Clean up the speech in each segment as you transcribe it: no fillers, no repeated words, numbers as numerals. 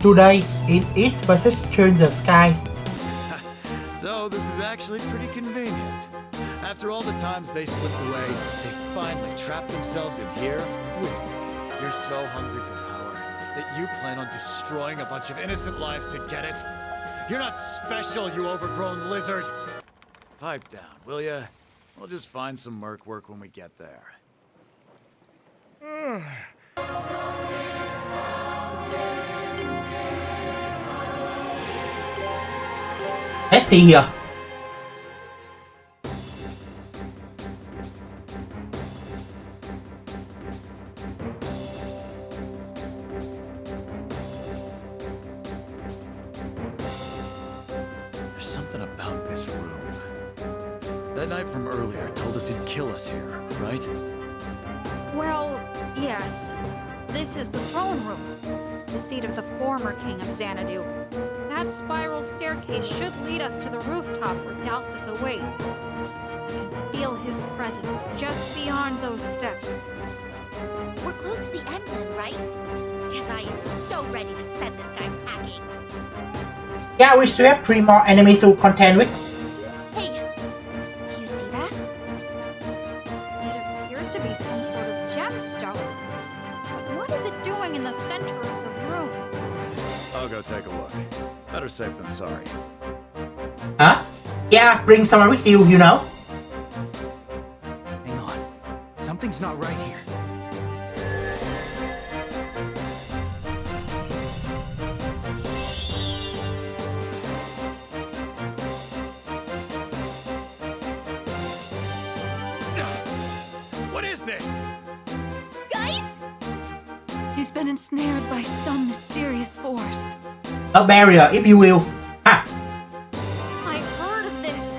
Today, it is versus Turn the Sky. So this is actually pretty convenient. After all the times they slipped away, they finally trapped themselves in here with me. You're so hungry for power that you plan on destroying a bunch of innocent lives to get it? You're not special, you overgrown lizard! Pipe down, will ya? We'll just find some merc work when we get there. Let's see here. There's something about this room. That knight from earlier told us he'd kill us here, right? Well, yes. This is the throne room, the seat of the former king of Xanadu. That spiral staircase should lead us to the rooftop where Galsus awaits. I can feel his presence just beyond those steps. We're close to the end then, right? Because I am so ready to send this guy packing. Yeah, we still have 3 more enemies to contend with. Hey, you see that? It appears to be some sort of gemstone. But what is it doing in the center of the room? I'll go take a look. Better safe than sorry. Huh? Yeah, bring someone with you, you know. Hang on. Something's not right here. What is this? Guys? He's been ensnared by some mysterious force. A barrier, if you will. Ha! I've heard of this.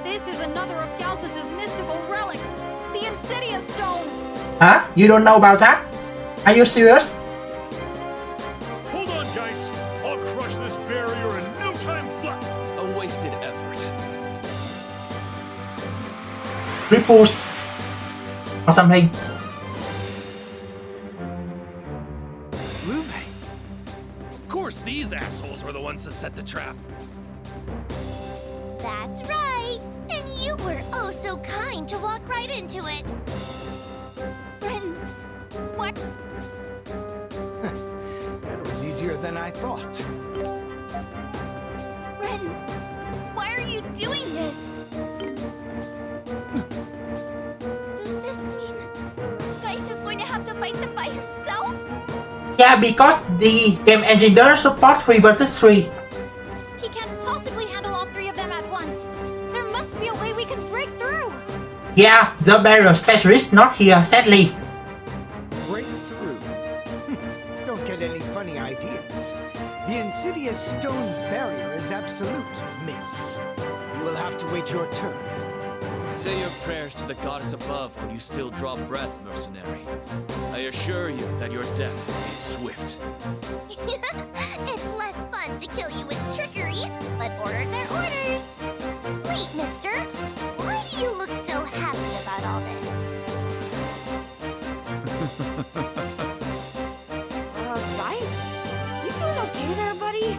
This is another of Galsus's mystical relics, the Insidious Stone. Huh? You don't know about that? Are you serious? Hold on, Geis. I'll crush this barrier in no time flat. A wasted effort. Ripples. Or something. Of course, these assholes were the ones that set the trap. That's right. And you were oh so kind to walk right into it. Ren, what? That was easier than I thought. Ren, why are you doing this? Does this mean Geis is going to have to fight them by himself? Yeah, because the game engine doesn't support 3 versus 3. He can't possibly handle all 3 of them at once. There must be a way we can break through. Yeah, the barrier specialist not here, sadly. Breakthrough. Don't get any funny ideas. The Insidious Stone's barrier is absolute, miss. You will have to wait your turn. Say your prayers to the goddess above while you still draw breath, mercenary. I assure you that your death will be swift. It's less fun to kill you with trickery, but orders are orders. Wait, mister. Why do you look so happy about all this? Geis? You doing okay there, buddy?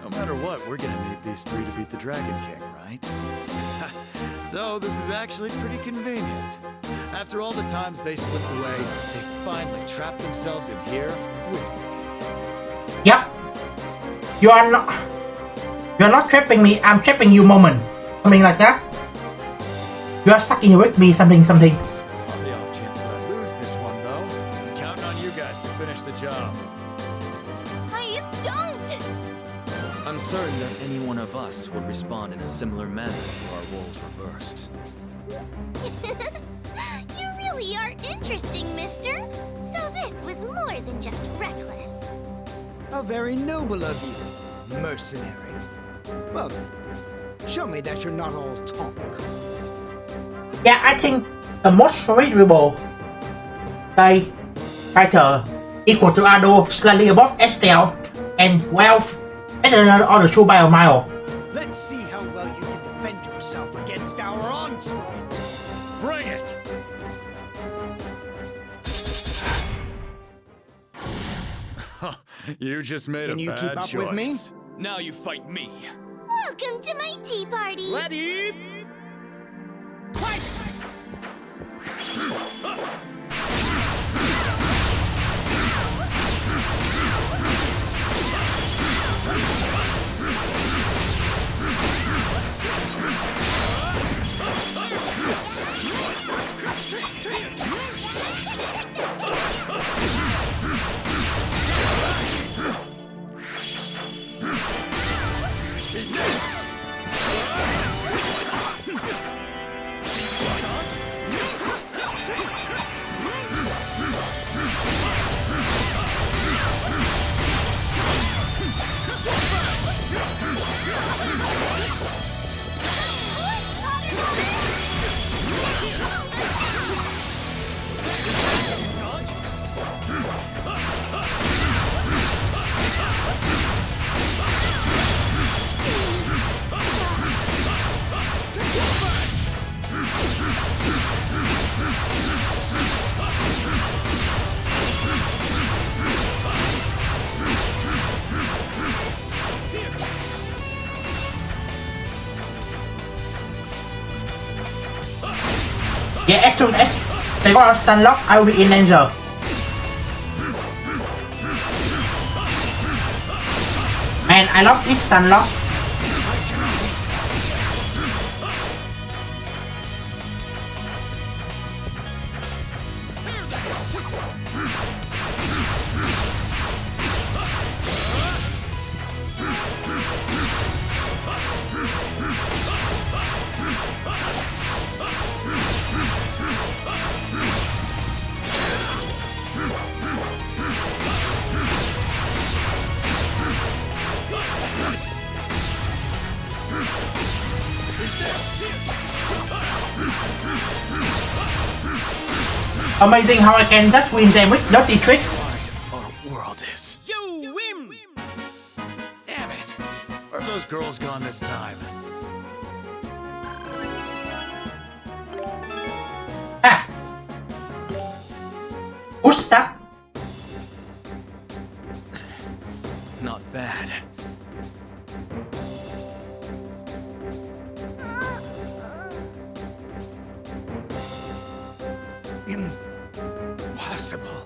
No matter what, we're gonna need these 3 to beat the Dragon King, right? So this is actually pretty convenient. After all the times they slipped away, they finally trapped themselves in here with me. Yep. You're not trapping me, I'm trapping you moment. Something like that. You're stuck in with me, something. On the off chance that I lose this one, though, I'm counting on you guys to finish the job. Please don't! I'm certain that any one of us would respond in a similar manner if our roles reversed. You really are interesting, mister. So this was more than just reckless. How very noble of you, mercenary. Well then, show me that you're not all talk. Yeah, I think the most formidable fighter equal to Ado, slightly above Estelle, and well, better on the 2 by a mile. Let's see how well you can defend yourself against our onslaught. Bring it! You just made Can a you bad keep up choice. with me? Now you fight me. Welcome to my tea party. Ready? Fight! Yeah, as soon as they got a stun lock, I will be in danger. Man, I love this stun lock. Amazing how I can just win them with dirty tricks. Our world is. You win! Damn it! Where are those girls gone this time? Ah. Good stuff. Not bad. Impossible.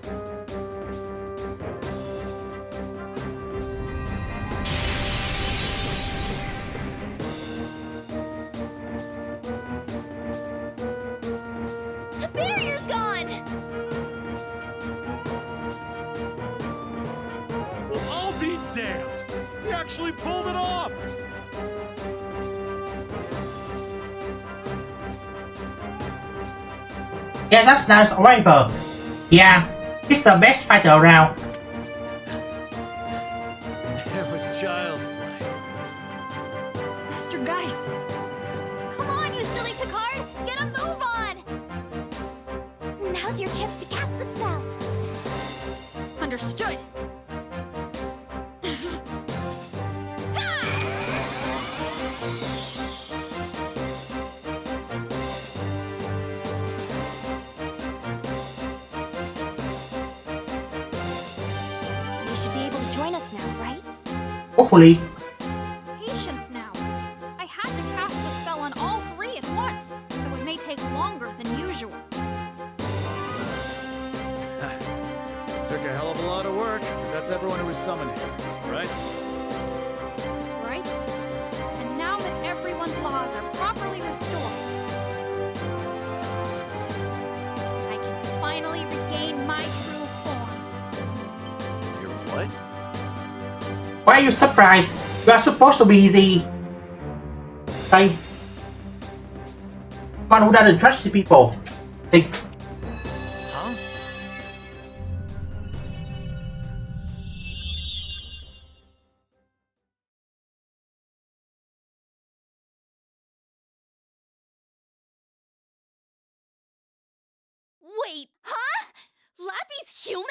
The barrier's gone. Well, I'll be damned! We actually pulled it off! Yeah, that's nice arrival. Yeah, he's the best fighter around. It was child's play. Master Geis. Come on, you silly Picard! Get a move on! Now's your chance to cast the spell. Understood. You should be able to join us now, right? Hopefully. Patience now. I had to cast the spell on all three at once, so it may take longer than usual. Took a hell of a lot of work, but that's everyone who was summoned here, right? That's right. And now that everyone's laws are properly restored, I can finally regain my true form. You're what? Why are you surprised? You are supposed to be the one who doesn't trust the people. The Huh? Wait, huh? Lappy's human?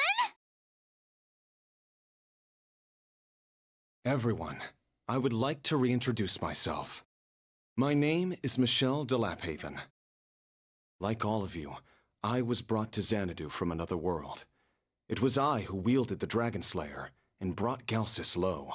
Everyone, I would like to reintroduce myself. My name is Michelle de Laphaven. Like all of you, I was brought to Xanadu from another world. It was I who wielded the Dragon Slayer, and brought Galsus low.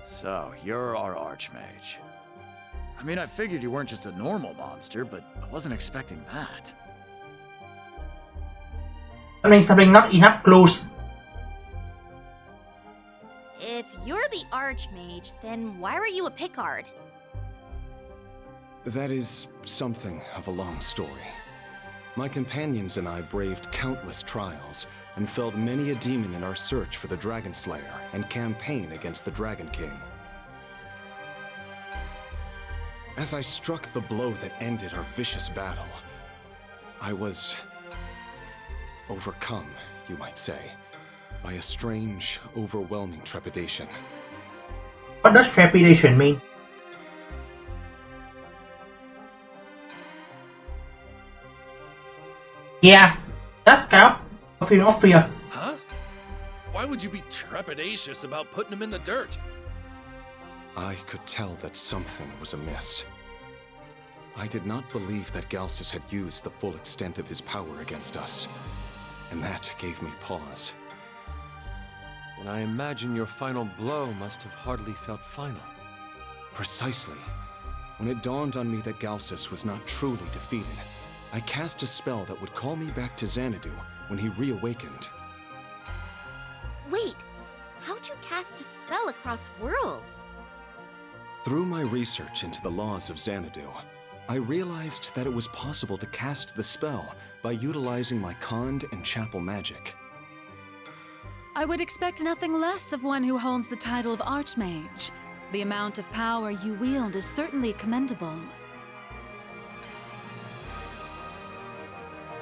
So, you're our Archmage. I mean, I figured you weren't just a normal monster, but I wasn't expecting that. Something not enough clues. If you're the Archmage, then why were you a Picard? That is something of a long story. My companions and I braved countless trials and felled many a demon in our search for the Dragon Slayer and campaign against the Dragon King. As I struck the blow that ended our vicious battle, I was overcome, you might say, by a strange, overwhelming trepidation. What does trepidation mean? Yeah, that's kind of a feeling of fear. Huh? Why would you be trepidatious about putting him in the dirt? I could tell that something was amiss. I did not believe that Galsus had used the full extent of his power against us, and that gave me pause. And I imagine your final blow must have hardly felt final. Precisely. When it dawned on me that Galsus was not truly defeated, I cast a spell that would call me back to Xanadu when he reawakened. Wait, how'd you cast a spell across worlds? Through my research into the laws of Xanadu, I realized that it was possible to cast the spell by utilizing my Khand and Chapel magic. I would expect nothing less of one who holds the title of Archmage. The amount of power you wield is certainly commendable.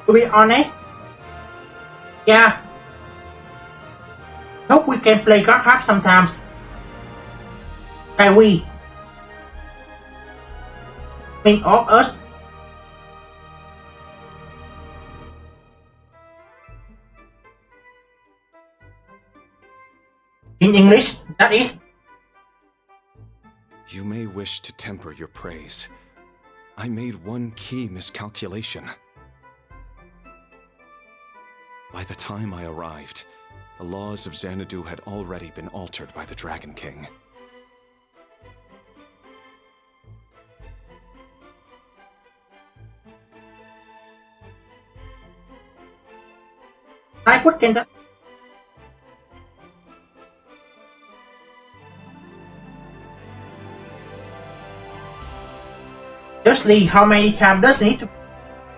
To be honest, yeah. Hope we can play Godcraft sometimes. Can we? Think of us. In English, that is. You may wish to temper your praise. I made one key miscalculation. By the time I arrived, the laws of Xanadu had already been altered by the Dragon King. I put in the just see how many times does need to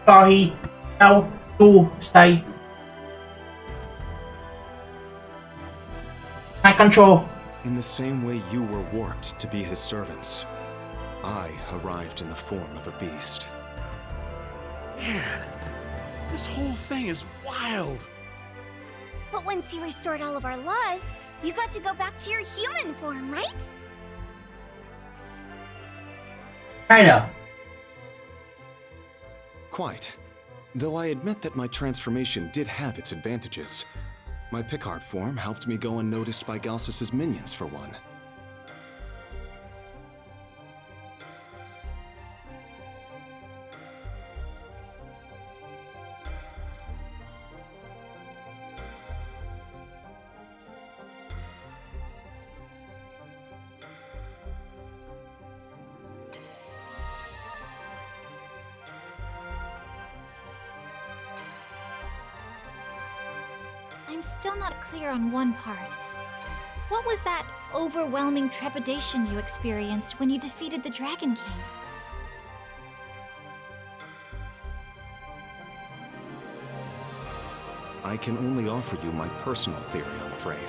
for he how to stay. I control. In the same way you were warped to be his servants, I arrived in the form of a beast. Man, this whole thing is wild. But once you restored all of our laws, you got to go back to your human form, right? Kinda. Quite. Though I admit that my transformation did have its advantages. My Picard form helped me go unnoticed by Galsus's minions, for one. I'm still not clear on one part. What was that overwhelming trepidation you experienced when you defeated the Dragon King? I can only offer you my personal theory, I'm afraid.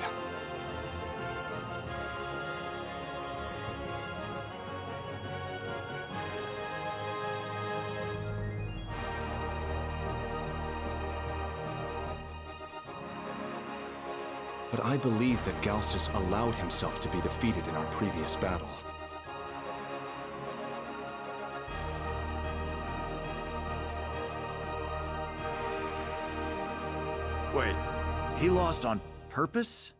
But I believe that Galsus allowed himself to be defeated in our previous battle. Wait, he lost on purpose?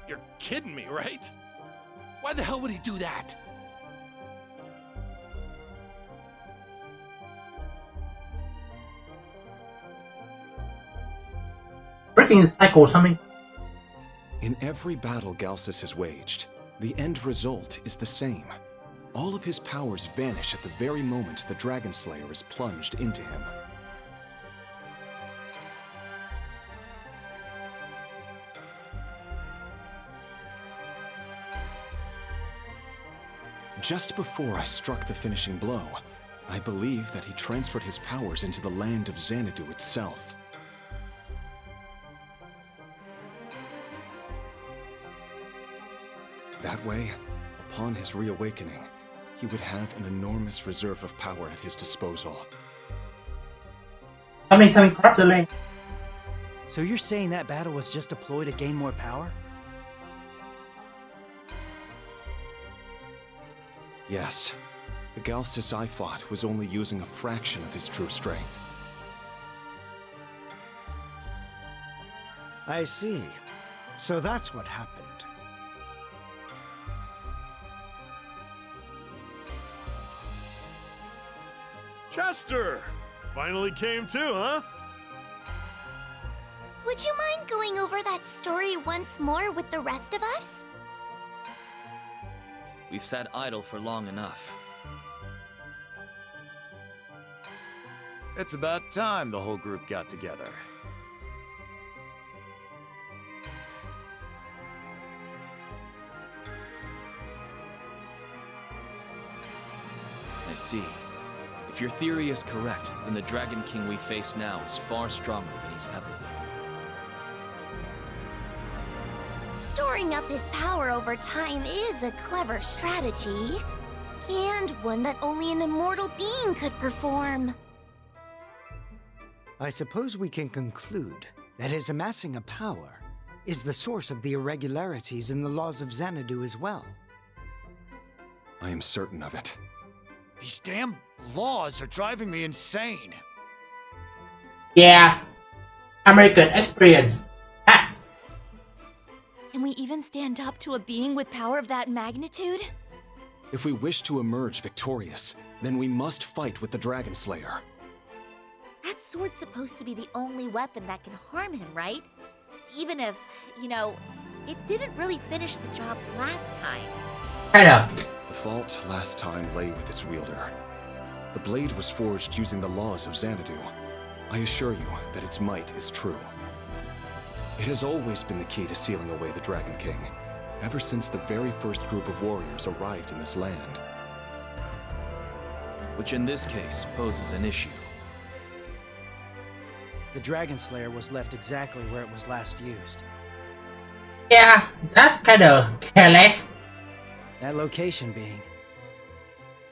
You're kidding me, right? Why the hell would he do that? Breaking the cycle or something. In every battle Galsus has waged, the end result is the same. All of his powers vanish at the very moment the Dragon Slayer is plunged into him. Just before I struck the finishing blow, I believe that he transferred his powers into the land of Xanadu itself. That way, upon his reawakening, he would have an enormous reserve of power at his disposal. Something corrupt the land. So you're saying that battle was just a ploy to gain more power? Yes, the Galsus I fought was only using a fraction of his true strength. I see. So that's what happened. Chester! Finally came too, huh? Would you mind going over that story once more with the rest of us? We've sat idle for long enough. It's about time the whole group got together. I see. If your theory is correct, then the Dragon King we face now is far stronger than he's ever been. Storing up his power over time is a clever strategy, and one that only an immortal being could perform. I suppose we can conclude that his amassing a power is the source of the irregularities in the laws of Xanadu as well. I am certain of it. These damn laws are driving me insane. Yeah. American experience. Ha! Can we even stand up to a being with power of that magnitude? If we wish to emerge victorious, then we must fight with the Dragon Slayer. That sword's supposed to be the only weapon that can harm him, right? Even if, it didn't really finish the job last time. Kinda. The fault last time lay with its wielder. The blade was forged using the laws of Xanadu. I assure you that its might is true. It has always been the key to sealing away the Dragon King, ever since the very first group of warriors arrived in this land. Which in this case poses an issue. The Dragon Slayer was left exactly where it was last used. Yeah, that's kinda careless. That location being...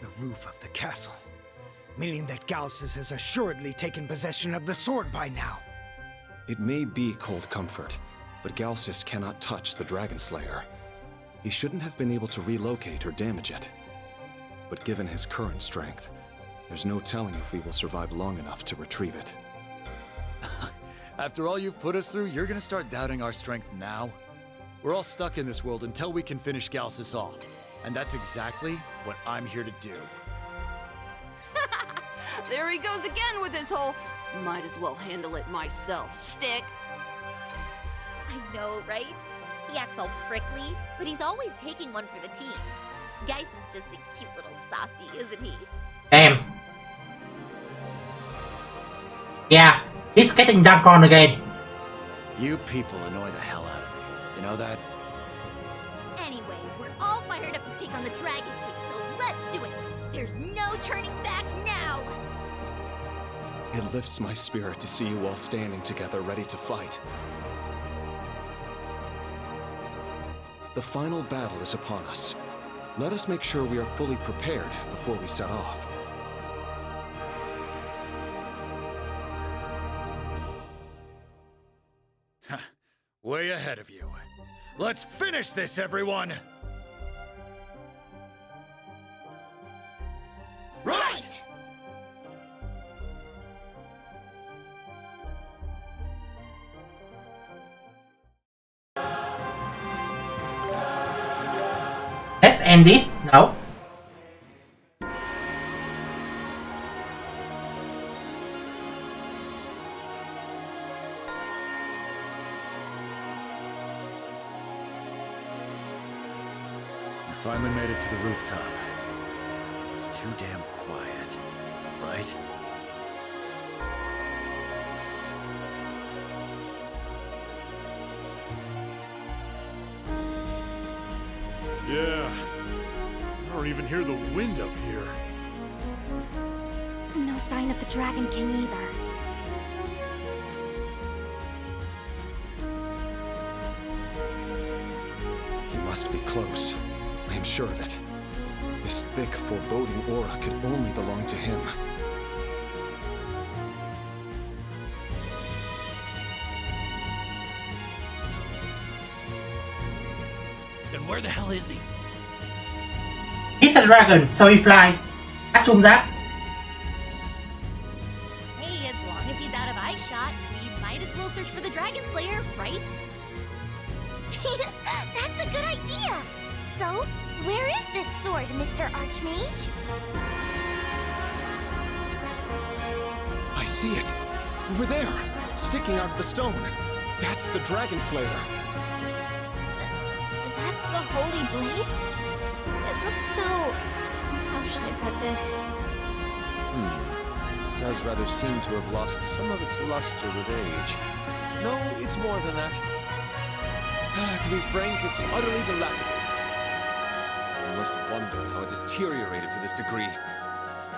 The roof of the castle. Meaning that Galsus has assuredly taken possession of the sword by now. It may be cold comfort, but Galsus cannot touch the Dragon Slayer. He shouldn't have been able to relocate or damage it. But given his current strength, there's no telling if we will survive long enough to retrieve it. After all you've put us through, you're gonna start doubting our strength now? We're all stuck in this world until we can finish Galsus off. And that's exactly what I'm here to do. There he goes again with his whole, might as well handle it myself, stick. I know, right? He acts all prickly, but he's always taking one for the team. Geis is just a cute little softie, isn't he? Damn. Yeah, he's getting dunked on again. You people annoy the hell out of me. You know that? Anyway, we're all fired up to take on the Dragon King, so let's do it! There's no turning back now! It lifts my spirit to see you all standing together ready to fight. The final battle is upon us. Let us make sure we are fully prepared before we set off. Way ahead of you. Let's finish this, everyone! Right! end this? No. You finally made it to the rooftop. It's too damn quiet, right? Yeah. I don't even hear the wind up here. No sign of the Dragon King either. He must be close. I am sure of it. This thick, foreboding aura could only belong to him. Then where the hell is he? He's a dragon, so he fly. Assume that. Hey, as long as he's out of eye shot, we might as well search for the Dragon Slayer, right? That's a good idea! So, where is this sword, Mr. Archmage? I see it. Over there, sticking out of the stone. That's the Dragon Slayer. That's the Holy Blade? It looks so... how should I put this? It does rather seem to have lost some of its luster with age. No, it's more than that. To be frank, it's utterly dilapidated. I must wonder how it deteriorated to this degree.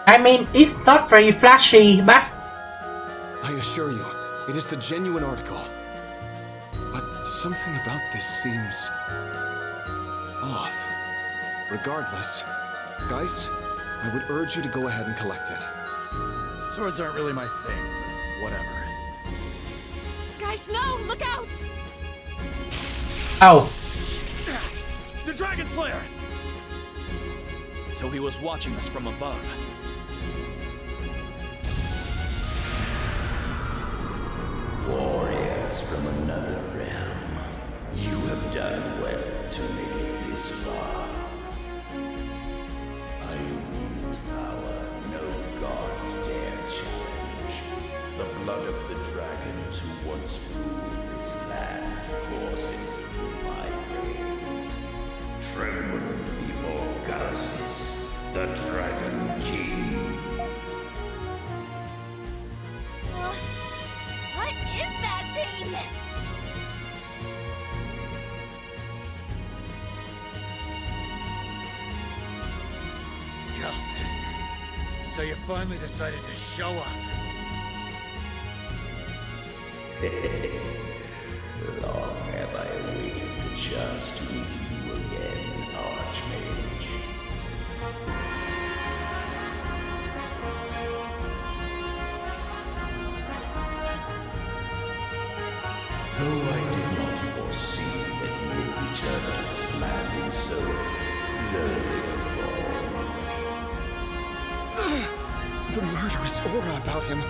I mean, it's not very flashy, but... I assure you, it is the genuine article. But something about this seems... off. Regardless, Geis, I would urge you to go ahead and collect it. Swords aren't really my thing, but whatever. Guys, no! Look out! Oh. The Dragon Slayer! So he was watching us from above. Warriors from another realm, you have done well to make it this far. I wield power no gods dare challenge. The blood of the dragons who once ruled this land courses through my veins. Tremble before Geis, the Dragon King. What is that thing? Geis. So you finally decided to show up. Long have I awaited the chance to meet you again, Archmage. Though I did not foresee that you would return to this land in so lowly a form. The murderous aura about him.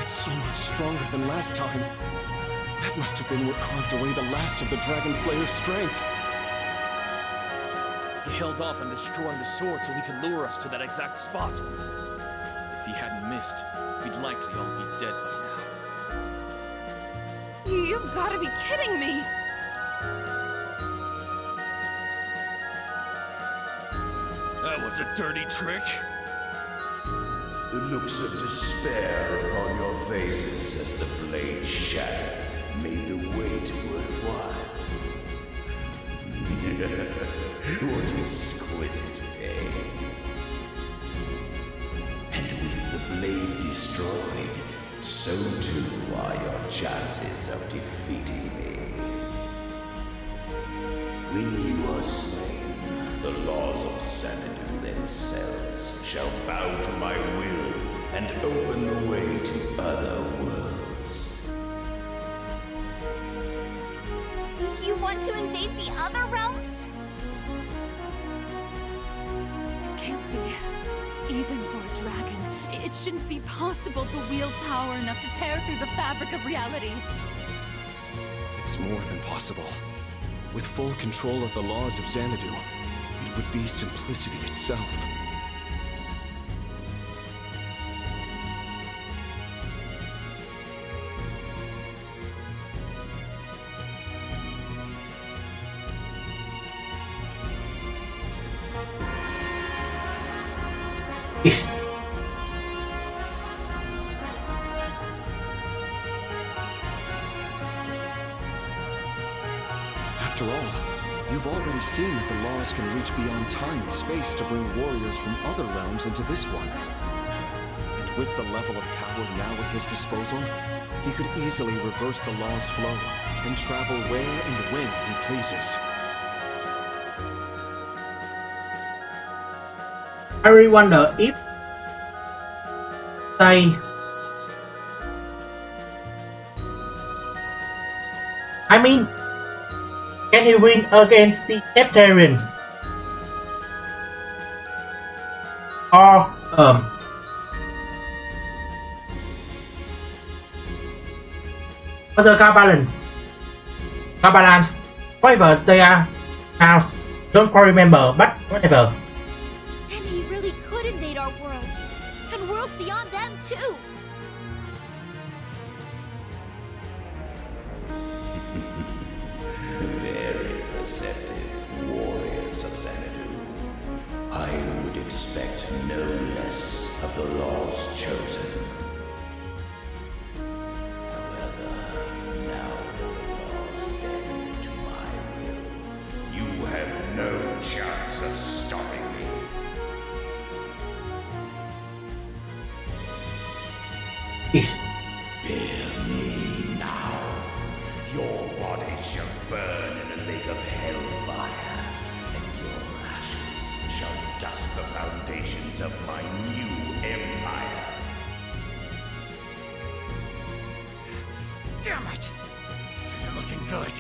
It's so much stronger than last time. That must have been what carved away the last of the Dragon Slayer's strength. He held off on destroying the sword so he could lure us to that exact spot. If he hadn't missed, we'd likely all be dead by now. You've got to be kidding me! That was a dirty trick. The looks of despair upon your faces as the blade shattered made the wait worthwhile. What exquisite pain. And with the blade destroyed, so too are your chances of defeating me. When you are slain, the laws of Xanadu themselves shall bow to my will and open the way to other worlds. You want to invade the other realms? It can't be. Even for a dragon, it shouldn't be possible to wield power enough to tear through the fabric of reality. It's more than possible. With full control of the laws of Xanadu, it would be simplicity itself. After all, you've already seen that the laws can reach beyond time and space to bring warriors from other realms into this one. And with the level of power now at his disposal, he could easily reverse the law's flow and travel where and when he pleases. I really wonder if they... I mean, can he win against the Neptarian? Or, other balance? Whatever they are now, don't quite remember, but whatever. And he really could invade our worlds, and worlds beyond them too. Very perceptive warriors of Xanadu. I would expect no less of the laws chosen. However, now that the laws bend to my will, you have no chance of stopping me. Fear me now. Your body shall burn in a lake of hellfire, and your ashes shall dust the foundations of my new empire. Damn it! This isn't looking good.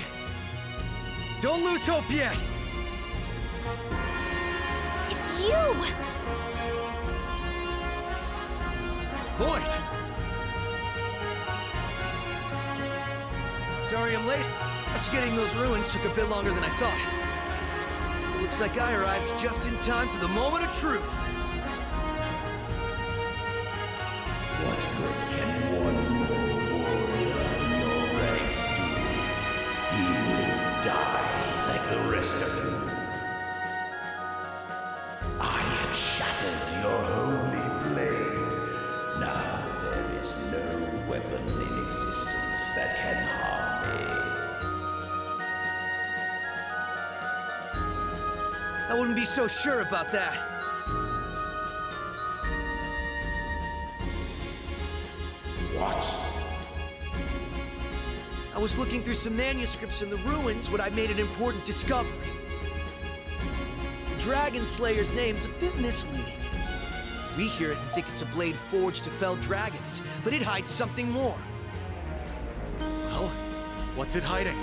Don't lose hope yet! It's you! Lloyd! Sorry I'm late. Us getting those ruins took a bit longer than I thought. It looks like I arrived just in time for the moment of truth. What good can one more warrior in your ranks do? He will die like the rest of you. I have shattered your holy blade. Now there is no weapon in existence that can harm me. I wouldn't be so sure about that. What? I was looking through some manuscripts in the ruins when I made an important discovery. The Dragon Slayer's name's a bit misleading. We hear it and think it's a blade forged to fell dragons, but it hides something more. Well, what's it hiding?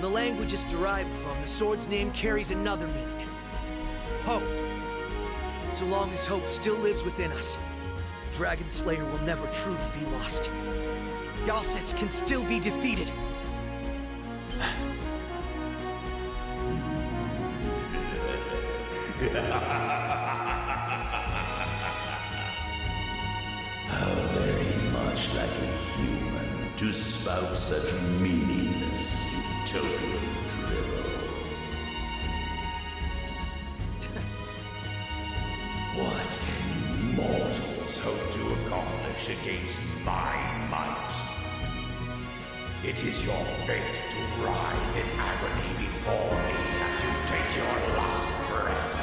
The language it's derived from, the sword's name carries another meaning. Hope. So long as hope still lives within us, the Dragon Slayer will never truly be lost. Galsus can still be defeated. How very much like a human to spout such meaningless, utopian drivel. What can mortals hope to accomplish against my might? It is your fate to writhe in agony before me as you take your last breath.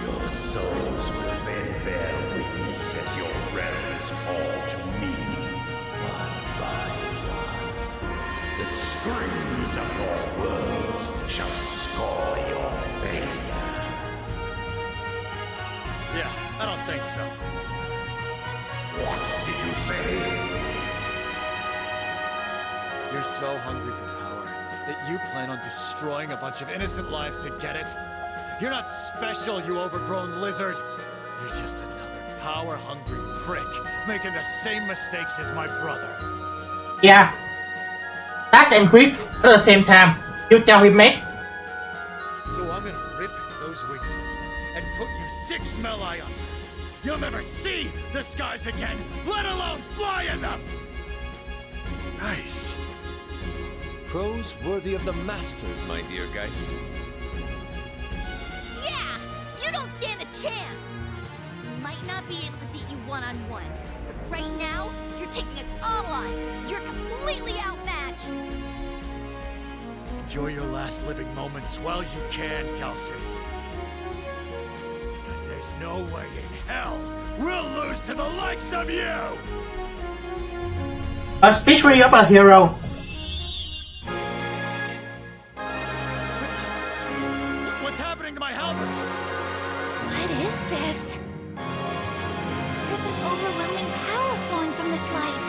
Your souls will then bear witness as your realms fall to me, one by one. The screams of your worlds shall score your failure. Yeah, I don't think so. What did you say? You're so hungry for power that you plan on destroying a bunch of innocent lives to get it? You're not special, you overgrown lizard. You're just another power-hungry prick, making the same mistakes as my brother. Yeah. Sass and Quick at the same time. You tell him, mate. and put you 6 melee under. You'll never see the skies again, let alone fly in them! Nice. Prose worthy of the masters, my dear Geis. Yeah! You don't stand a chance! Might not be able to beat you one-on-one, but right now, you're taking us all on! You're completely outmatched! Enjoy your last living moments while you can, Gelsis. Because there's no way in hell we'll lose to the likes of you! A speech really of a hero. What's happening to my halberd? What is this? There's an overwhelming power flowing from this light.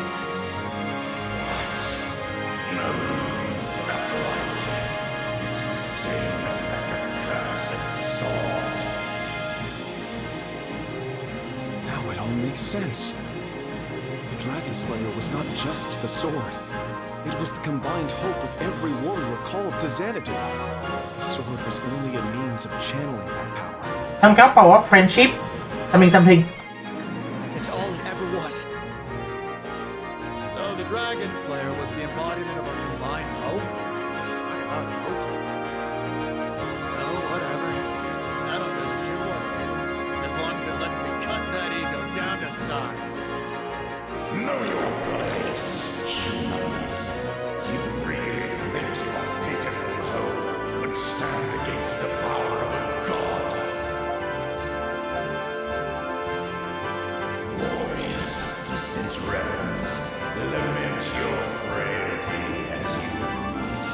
No, not quite. It's the same as that accursed sword. Now it all makes sense. The Dragon Slayer was not just the sword. It was the combined hope of every warrior called to Xanadu. The sword was only a means of channeling that power. ทำครับเปล่าว่า friendship something. It's all it ever was. So the Dragon Slayer was the embodiment of our combined hope? Talk about hope. Well, whatever. I don't really care what it is, as long as it lets me cut that ego down to size. Know your place, humans. You really think your pitiful hope could stand against the power of a god? Warriors of distant realms, lament your frailty as you meet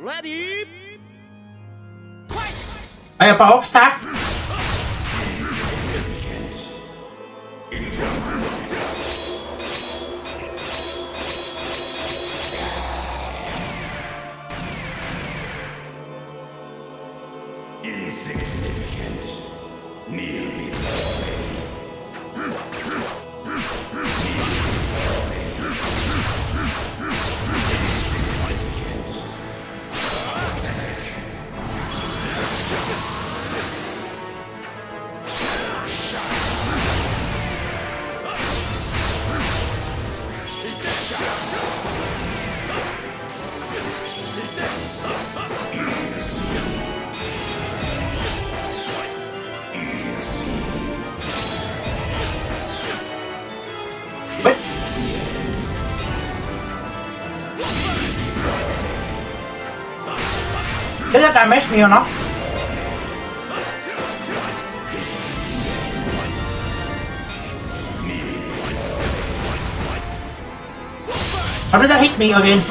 Ready? I about Sass. Insignificant. Kneel before me. Insignificant. Pathetic. This is damage me or not? How did that hit me again?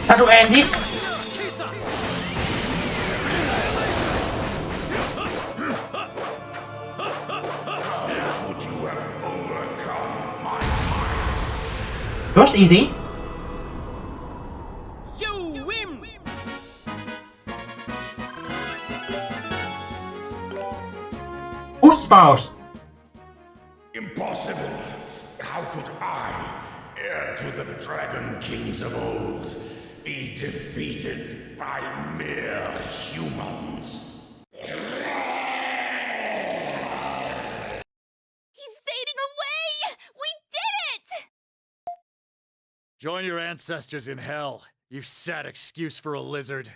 How to end this? It was easy. You win! Who's spouse? Impossible! How could I, heir to the Dragon Kings of old, be defeated by mere humans? He's fading away! We did it! Join your ancestors in hell, you sad excuse for a lizard.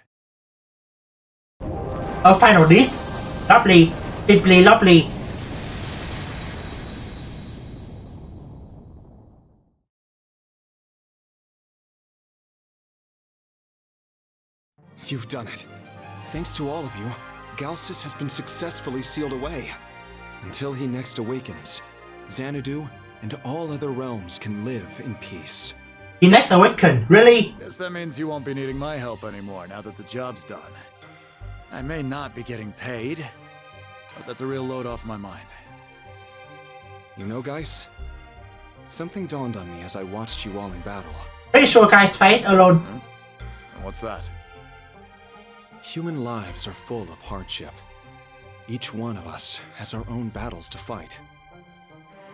A final dish. Lovely. Simply lovely. You've done it. Thanks to all of you, Galsus has been successfully sealed away. Until he next awakens, Xanadu and all other realms can live in peace. The next awaken. Really? Guess that means you won't be needing my help anymore now that the job's done. I may not be getting paid, but that's a real load off my mind. You know, Geis? Something dawned on me as I watched you all in battle. Pretty sure guys fight alone. And what's that? Human lives are full of hardship. Each one of us has our own battles to fight.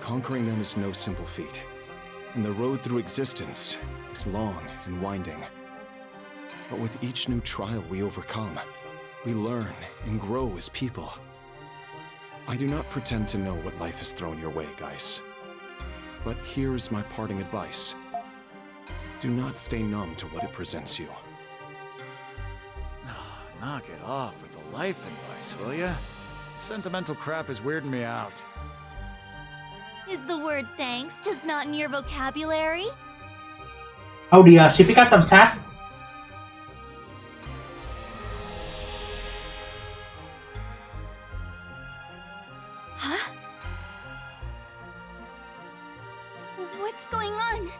Conquering them is no simple feat, and the road through existence is long and winding. But with each new trial we overcome, we learn and grow as people. I do not pretend to know what life has thrown your way, Geis. But here is my parting advice. Do not stay numb to what it presents you. Knock it off with the life advice, will ya? Sentimental crap is weirding me out. Is the word thanks just not in your vocabulary? Oh dear, she picked up some sass. Huh? What's going on?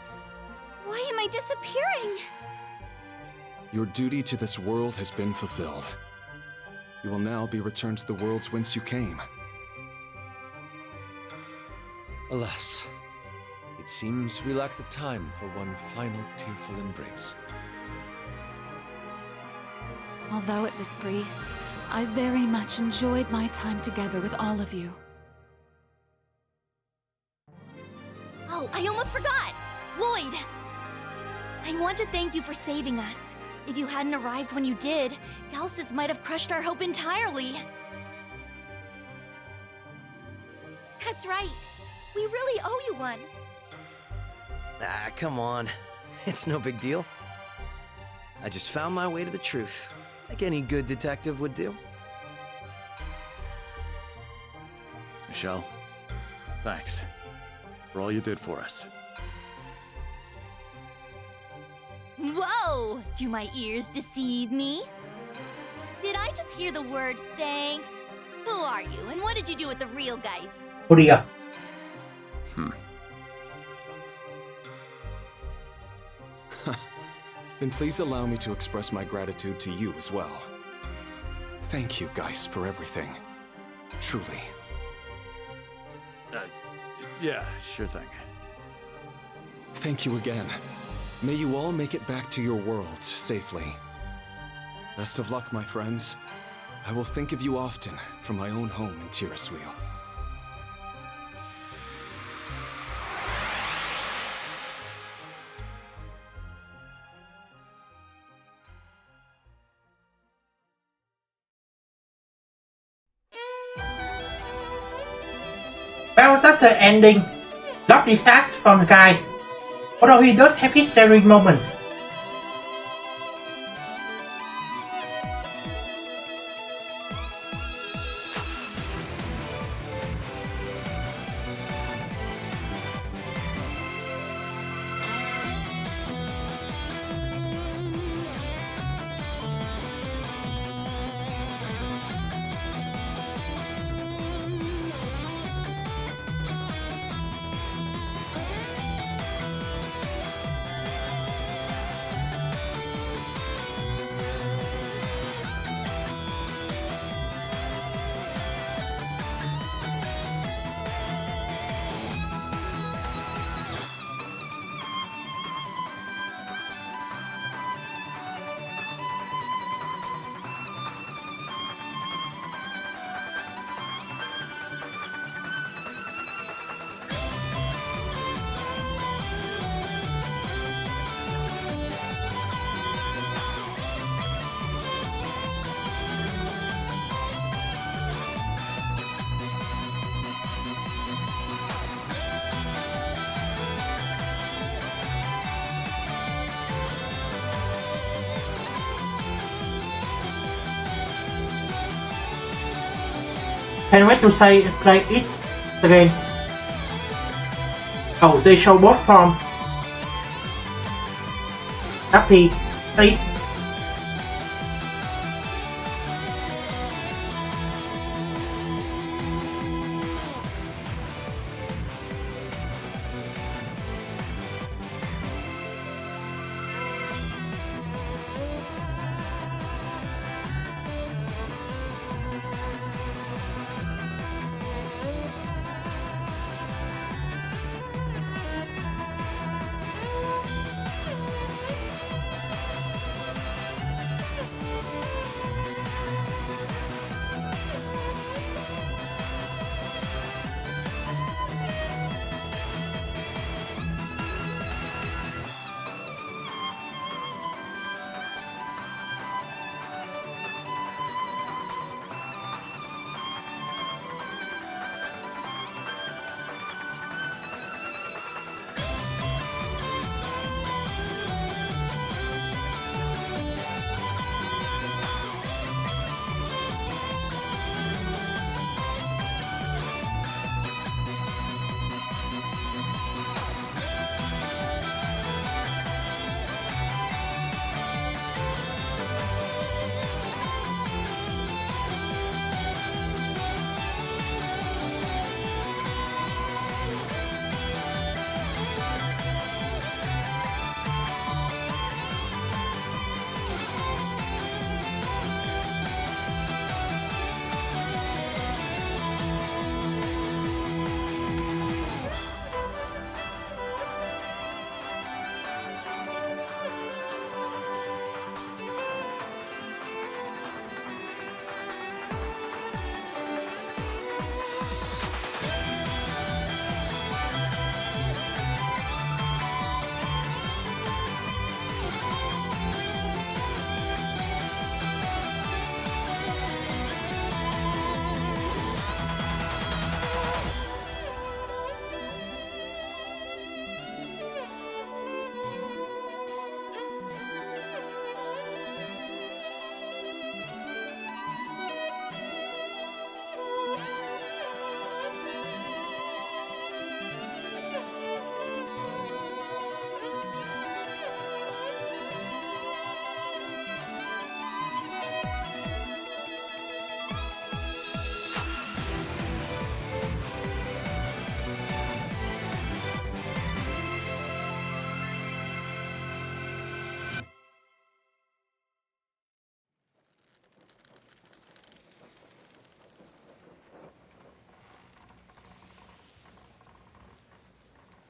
Why am I disappearing? Your duty to this world has been fulfilled. You will now be returned to the worlds whence you came. Alas, it seems we lack the time for one final tearful embrace. Although it was brief, I very much enjoyed my time together with all of you. Oh, I almost forgot! Lloyd! I want to thank you for saving us. If you hadn't arrived when you did, Galsus might have crushed our hope entirely. That's right. We really owe you one. Ah, come on. It's no big deal. I just found my way to the truth, like any good detective would do. Michelle, thanks for all you did for us. Whoa! Do my ears deceive me? Did I just hear the word thanks? Who are you, and what did you do with the real Geis? Oh dear. Then please allow me to express my gratitude to you as well. Thank you, Geis, for everything. Truly. Yeah, sure thing. Thank you again. May you all make it back to your worlds safely. Best of luck, my friends. I will think of you often from my own home in Tiriswheel. Well, that's the ending. Love the sass from the guys. Although he does have his sharing moment. Can't wait to play it again. Oh, they show both from Happy 3.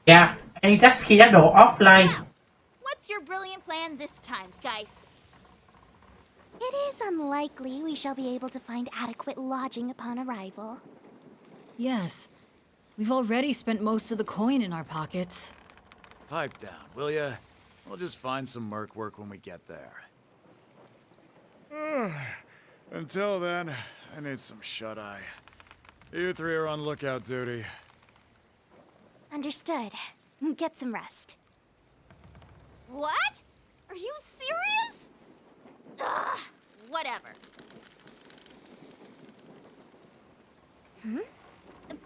Yeah, and that's Kiyado offline. Now, what's your brilliant plan this time, Geis? It is unlikely we shall be able to find adequate lodging upon arrival. Yes. We've already spent most of the coin in our pockets. Pipe down, will ya? We'll just find some merc work when we get there. Until then, I need some shut-eye. You three are on lookout duty. Understood. Get some rest. What? Are you serious? Ugh, whatever.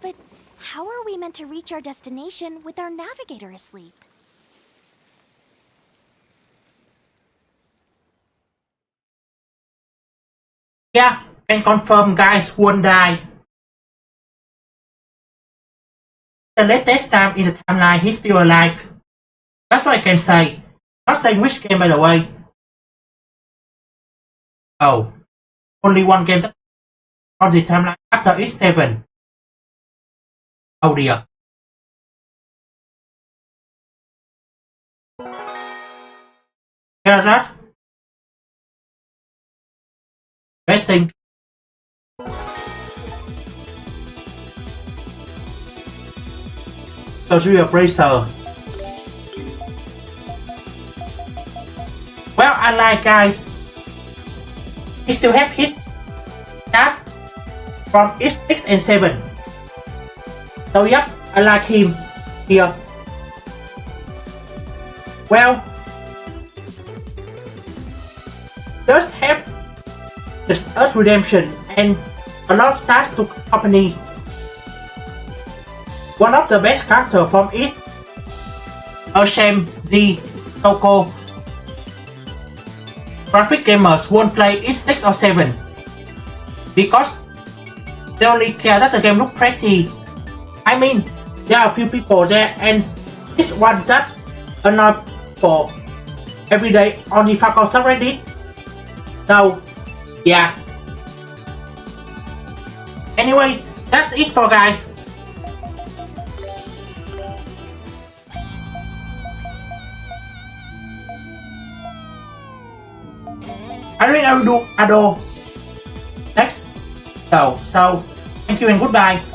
But how are we meant to reach our destination with our navigator asleep? Yeah, can confirm guys won't die. The latest time in the timeline he's still alive. That's what I can say. Not saying which game by the way. Oh. Only one game on the timeline after it's 7. Oh dear. Hear that? Resting. So she a bracer. Well, I like guys. He still have his stuff from X6 and 7. So yep, I like him here. Well, just have the Earth Redemption and a lot of Sass to company. One of the best characters from it. A shame the so-called graphic gamers won't play it 6 or 7 because they only care that the game looks pretty. I mean, there are a few people there and it's one that annoy for every day on the Falcom subreddit. So, yeah. Anyway, that's it for guys. I think I will do Ado next. So thank you and goodbye.